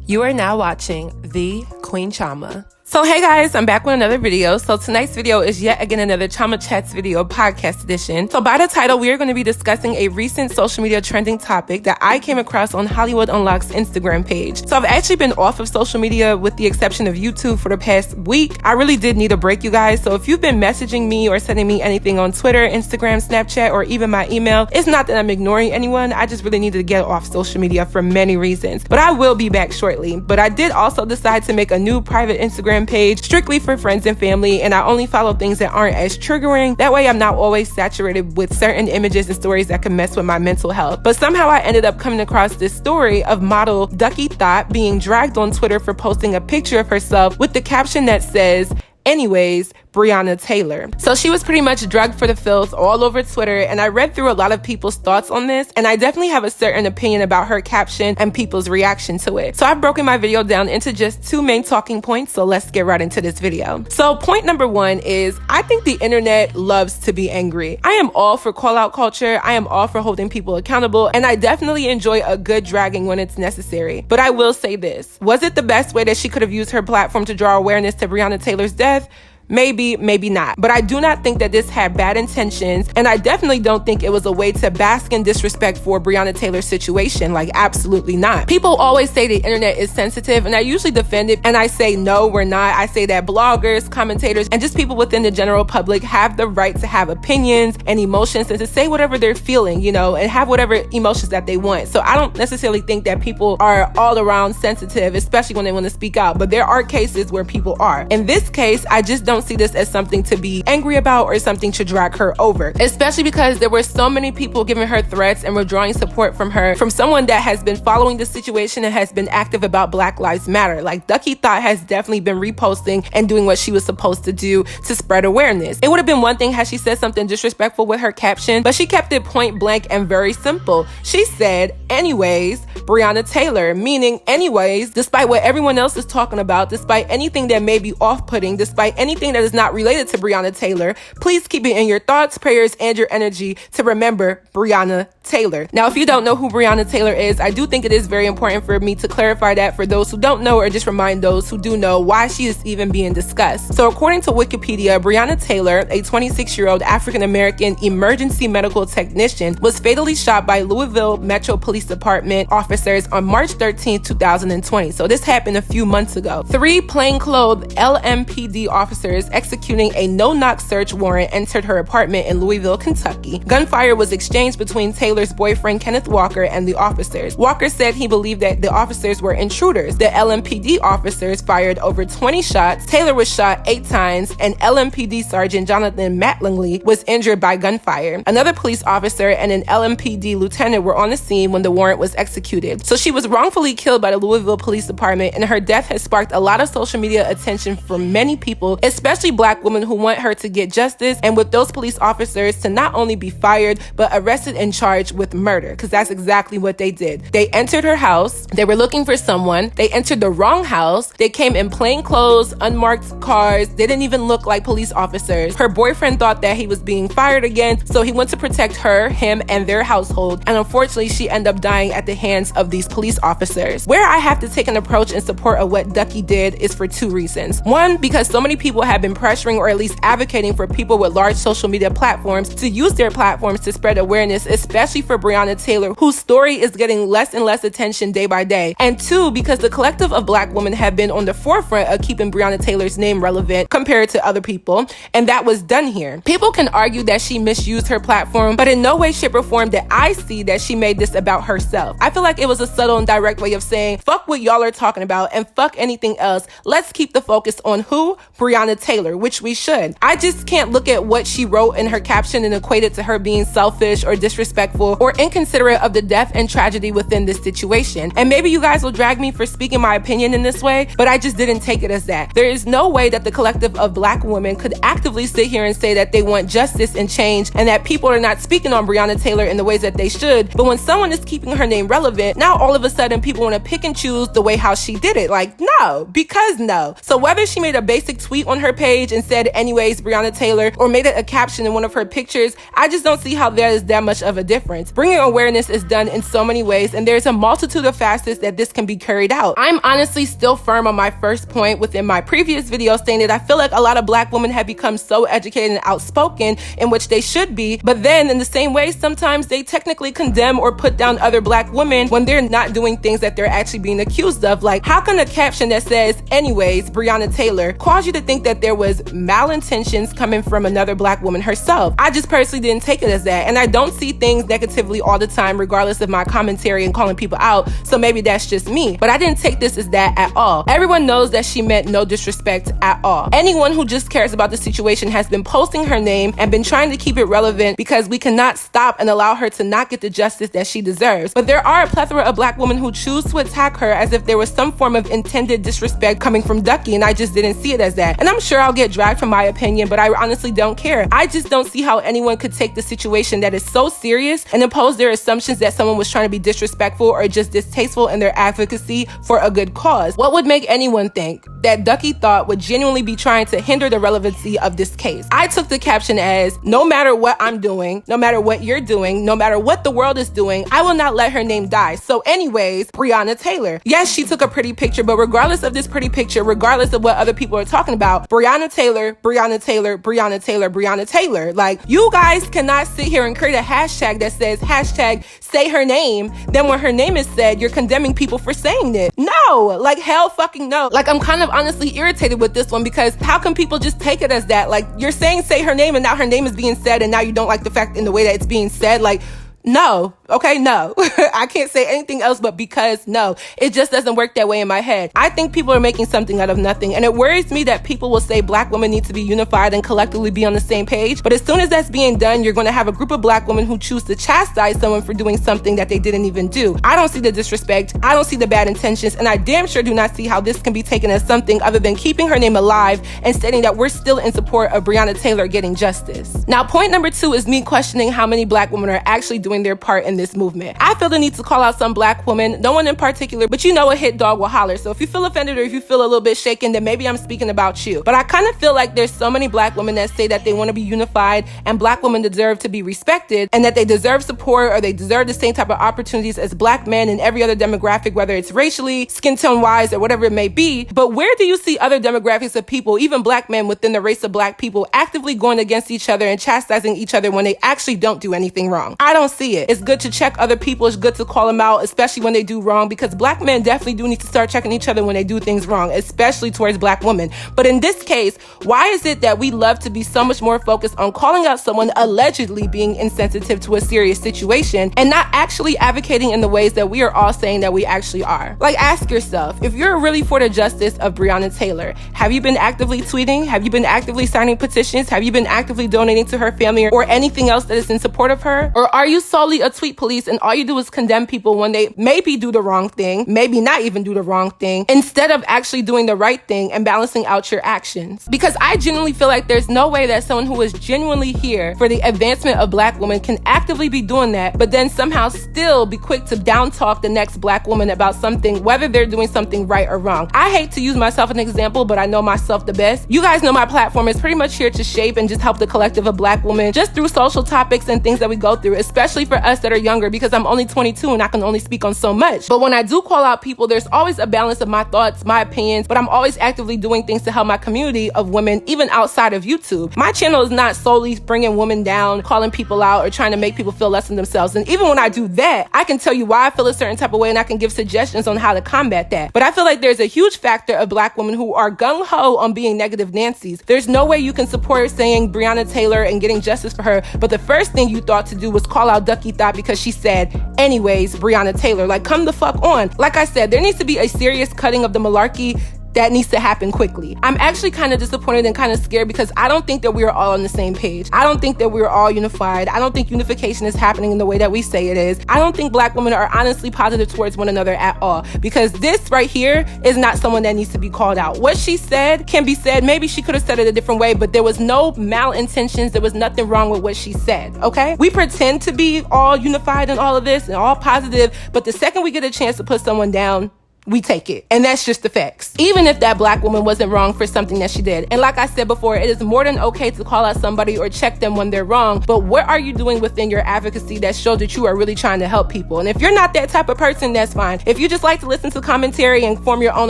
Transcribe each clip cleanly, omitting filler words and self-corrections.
You are now watching The Queen Chioma. So hey guys, I'm back with another video. So tonight's video is yet again another Chioma Chats video podcast edition. So by the title, we are going to be discussing a recent social media trending topic that I came across on Hollywood Unlocked's Instagram page. So I've actually been off of social media with the exception of YouTube for the past week. I really did need a break, you guys. So if you've been messaging me or sending me anything on Twitter, Instagram, Snapchat, or even my email, it's not that I'm ignoring anyone. I just really needed to get off social media for many reasons. But I will be back shortly. But I did also decide to make a new private Instagram page strictly for friends and family, and I only follow things that aren't as triggering. That way I'm not always saturated with certain images and stories that can mess with my mental health. But somehow I ended up coming across this story of model Duckie Thot being dragged on Twitter for posting a picture of herself with the caption that says, "Anyways, Breonna Taylor." So she was pretty much drugged for the filth all over Twitter, and I read through a lot of people's thoughts on this, and I definitely have a certain opinion about her caption and people's reaction to it. So I've broken my video down into just two main talking points, so let's get right into this video. So point number one is, I think the internet loves to be angry. I am all for call-out culture, I am all for holding people accountable, and I definitely enjoy a good dragging when it's necessary. But I will say this, was it the best way that she could have used her platform to draw awareness to Breonna Taylor's death? Maybe, maybe not. But I do not think that this had bad intentions, and I definitely don't think it was a way to bask in disrespect for Breonna Taylor's situation. Like, absolutely not. People always say the internet is sensitive, and I usually defend it, and I say no, we're not. I say that bloggers, commentators, and just people within the general public have the right to have opinions and emotions and to say whatever they're feeling, you know, and have whatever emotions that they want. So I don't necessarily think that people are all around sensitive, especially when they want to speak out, but there are cases where people are. In this case, I just don't see this as something to be angry about or something to drag her over, especially because there were so many people giving her threats and withdrawing support from her, from someone that has been following the situation and has been active about Black Lives Matter. Like, Duckie Thot has definitely been reposting and doing what she was supposed to do to spread awareness. It would have been one thing had she said something disrespectful with her caption, but she kept it point blank and very simple. She said, "Anyways, Breonna Taylor," meaning anyways, despite what everyone else is talking about, despite anything that may be off-putting, despite anything that is not related to Breonna Taylor, please keep it in your thoughts, prayers, and your energy to remember Breonna Taylor. Now, if you don't know who Breonna Taylor is, I do think it is very important for me to clarify that for those who don't know, or just remind those who do know why she is even being discussed. So according to Wikipedia, Breonna Taylor, a 26-year-old African-American emergency medical technician, was fatally shot by Louisville Metro Police Department officers on March 13, 2020. So this happened a few months ago. 3 plainclothes LMPD officers executing a no-knock search warrant entered her apartment in Louisville, Kentucky. Gunfire was exchanged between Taylor's boyfriend Kenneth Walker and the officers. Walker said he believed that the officers were intruders. The LMPD officers fired over 20 shots. Taylor was shot 8 times, and LMPD Sergeant Jonathan Mattingly was injured by gunfire. Another police officer and an LMPD lieutenant were on the scene when the warrant was executed. So she was wrongfully killed by the Louisville Police Department, and her death has sparked a lot of social media attention from many people, especially Black women who want her to get justice, and with those police officers to not only be fired, but arrested and charged with murder, because that's exactly what they did. They entered her house, they were looking for someone, they entered the wrong house, they came in plain clothes, unmarked cars, they didn't even look like police officers. Her boyfriend thought that he was being fired again, so he went to protect her, him, and their household, and unfortunately she ended up dying at the hands of these police officers. Where I have to take an approach in support of what Duckie did is for 2 reasons. One, because so many people have been pressuring or at least advocating for people with large social media platforms to use their platforms to spread awareness, especially for Breonna Taylor, whose story is getting less and less attention day by day. And 2, because the collective of Black women have been on the forefront of keeping Breonna Taylor's name relevant compared to other people, and that was done here. People can argue that she misused her platform, but in no way, shape, or form did I see that she made this about herself. I feel like it was a subtle and direct way of saying, fuck what y'all are talking about and fuck anything else. Let's keep the focus on who? Breonna Taylor, which we should. I just can't look at what she wrote in her caption and equate it to her being selfish or disrespectful or inconsiderate of the death and tragedy within this situation. And maybe you guys will drag me for speaking my opinion in this way, but I just didn't take it as that. There is no way that the collective of Black women could actively sit here and say that they want justice and change and that people are not speaking on Breonna Taylor in the ways that they should. But when someone is keeping her name relevant, now all of a sudden people want to pick and choose the way how she did it. Like, no, because no. So whether she made a basic tweet on her her page and said, anyways, Breonna Taylor, or made it a caption in one of her pictures, I just don't see how there is that much of a difference. Bringing awareness is done in so many ways, and there's a multitude of facets that this can be carried out. I'm honestly still firm on my first point within my previous video, saying that I feel like a lot of Black women have become so educated and outspoken, in which they should be, but then in the same way, sometimes they technically condemn or put down other Black women when they're not doing things that they're actually being accused of. Like, how can a caption that says, anyways, Breonna Taylor, cause you to think that there was malintentions coming from another Black woman herself? I just personally didn't take it as that, and I don't see things negatively all the time, regardless of my commentary and calling people out, so maybe that's just me, but I didn't take this as that at all. Everyone knows that she meant no disrespect at all. Anyone who just cares about the situation has been posting her name and been trying to keep it relevant, because we cannot stop and allow her to not get the justice that she deserves. But there are a plethora of Black women who choose to attack her as if there was some form of intended disrespect coming from Duckie, and I just didn't see it as that. And I'm sure I'll get dragged for my opinion, but I honestly don't care. I just don't see how anyone could take the situation that is so serious and impose their assumptions that someone was trying to be disrespectful or just distasteful in their advocacy for a good cause. What would make anyone think that Duckie Thot would genuinely be trying to hinder the relevancy of this case? I took the caption as, no matter what I'm doing, no matter what you're doing, no matter what the world is doing, I will not let her name die. So anyways, Breonna Taylor. Yes, she took a pretty picture, but regardless of this pretty picture, regardless of what other people are talking about, Breonna Taylor, Breonna Taylor, Breonna Taylor, Breonna Taylor. Like, you guys cannot sit here and create a hashtag that says hashtag say her name. Then when her name is said, you're condemning people for saying it. No, like hell fucking no. Like, I'm kind of honestly irritated with this one, because how can people just take it as that? Like, you're saying say her name and now her name is being said, and now you don't like the fact in the way that it's being said. Like, no. Okay, no. I can't say anything else but because no. It just doesn't work that way in my head. I think people are making something out of nothing, and it worries me that people will say Black women need to be unified and collectively be on the same page, but as soon as that's being done, you're going to have a group of Black women who choose to chastise someone for doing something that they didn't even do. I don't see the disrespect, I don't see the bad intentions, and I damn sure do not see how this can be taken as something other than keeping her name alive and stating that we're still in support of Breonna Taylor getting justice. Now, point number 2 is me questioning how many Black women are actually doing their part in this movement. I feel the need to call out some Black women, no one in particular, but you know a hit dog will holler. So if you feel offended or if you feel a little bit shaken, then maybe I'm speaking about you. But I kind of feel like there's so many Black women that say that they want to be unified and Black women deserve to be respected and that they deserve support or they deserve the same type of opportunities as Black men and every other demographic, whether it's racially, skin tone wise, or whatever it may be. But where do you see other demographics of people, even Black men within the race of Black people, actively going against each other and chastising each other when they actually don't do anything wrong? I don't see it. It's good to check other people. It's good to call them out, especially when they do wrong, because Black men definitely do need to start checking each other when they do things wrong, especially towards Black women. But in this case, why is it that we love to be so much more focused on calling out someone allegedly being insensitive to a serious situation and not actually advocating in the ways that we are all saying that we actually are? Like, ask yourself, if you're really for the justice of Breonna Taylor, have you been actively tweeting? Have you been actively signing petitions? Have you been actively donating to her family or anything else that is in support of her? Or are you solely a tweet police and all you do is condemn people when they maybe do the wrong thing, maybe not even do the wrong thing, instead of actually doing the right thing and balancing out your actions? Because I genuinely feel like there's no way that someone who is genuinely here for the advancement of Black women can actively be doing that, but then somehow still be quick to down talk the next Black woman about something, whether they're doing something right or wrong. I hate to use myself as an example, but I know myself the best. You guys know my platform is pretty much here to shape and just help the collective of Black women just through social topics and things that we go through, especially for us that are younger, because I'm only 22 and I can only speak on so much. But when I do call out people, there's always a balance of my thoughts, my opinions, but I'm always actively doing things to help my community of women, even outside of YouTube. My channel is not solely bringing women down, calling people out, or trying to make people feel less than themselves. And even when I do that, I can tell you why I feel a certain type of way and I can give suggestions on how to combat that. But I feel like there's a huge factor of Black women who are gung-ho on being negative Nancy's. There's no way you can support saying Breonna Taylor and getting justice for her, but the first thing you thought to do was call out Duckie Thot because she said, anyways, Breonna Taylor. Like, come the fuck on. Like I said, there needs to be a serious cutting of the malarkey that needs to happen quickly. I'm actually kind of disappointed and kind of scared because I don't think that we are all on the same page. I don't think that we're all unified. I don't think unification is happening in the way that we say it is. I don't think Black women are honestly positive towards one another at all, because this right here is not someone that needs to be called out. What she said can be said. Maybe she could have said it a different way, but there was no malintentions. There was nothing wrong with what she said, okay? We pretend to be all unified in all of this and all positive, but the second we get a chance to put someone down, we take it. And that's just the facts. Even if that black woman wasn't wrong for something that she did. And like I said before, it is more than okay to call out somebody or check them when they're wrong, but what are you doing within your advocacy that shows that you are really trying to help people? And if you're not that type of person, that's fine. If you just like to listen to commentary and form your own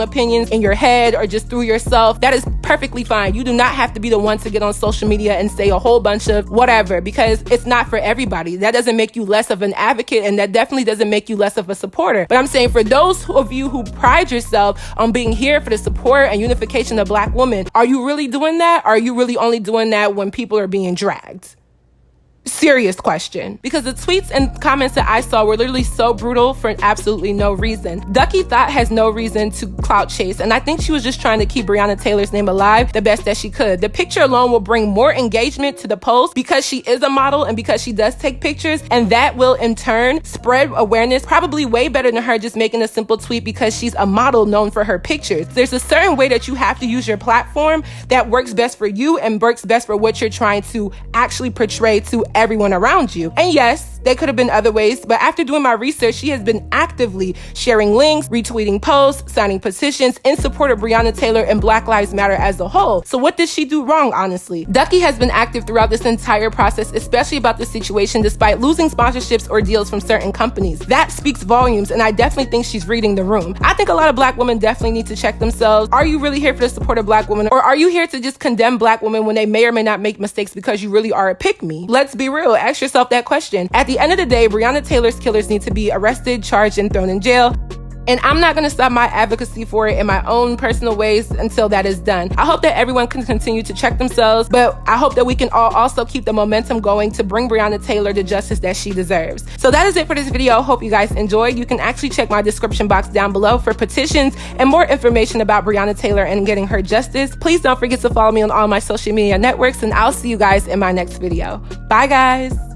opinions in your head or just through yourself, that is perfectly fine. You do not have to be the one to get on social media and say a whole bunch of whatever, because it's not for everybody. That doesn't make you less of an advocate, and that definitely doesn't make you less of a supporter. But I'm saying for those of you who pride yourself on being here for the support and unification of black women, are you really doing that? Or are you really only doing that when people are being dragged? Serious question, because the tweets and comments that I saw were literally so brutal for absolutely no reason. Duckie Thot has no reason to clout chase, and I think she was just trying to keep Breonna Taylor's name alive the best that she could. The picture alone will bring more engagement to the post because she is a model and because she does take pictures, and that will in turn spread awareness probably way better than her just making a simple tweet because she's a model known for her pictures. There's a certain way that you have to use your platform that works best for you and works best for what you're trying to actually portray to everyone around you. And yes, there could have been other ways, but after doing my research, she has been actively sharing links, retweeting posts, signing petitions in support of Breonna Taylor and Black Lives Matter as a whole. So what did she do wrong, honestly? Duckie has been active throughout this entire process, especially about the situation, despite losing sponsorships or deals from certain companies. That speaks volumes, and I definitely think she's reading the room. I think a lot of black women definitely need to check themselves. Are you really here for the support of black women, or are you here to just condemn black women when they may or may not make mistakes because you really are a pick-me? Let's be real. Ask yourself that question. At the end of the day, Breonna Taylor's killers need to be arrested, charged, and thrown in jail. And I'm not going to stop my advocacy for it in my own personal ways until that is done. I hope that everyone can continue to check themselves, but I hope that we can all also keep the momentum going to bring Breonna Taylor the justice that she deserves. So that is it for this video. Hope you guys enjoyed. You can actually check my description box down below for petitions and more information about Breonna Taylor and getting her justice. Please don't forget to follow me on all my social media networks, and I'll see you guys in my next video. Bye, guys.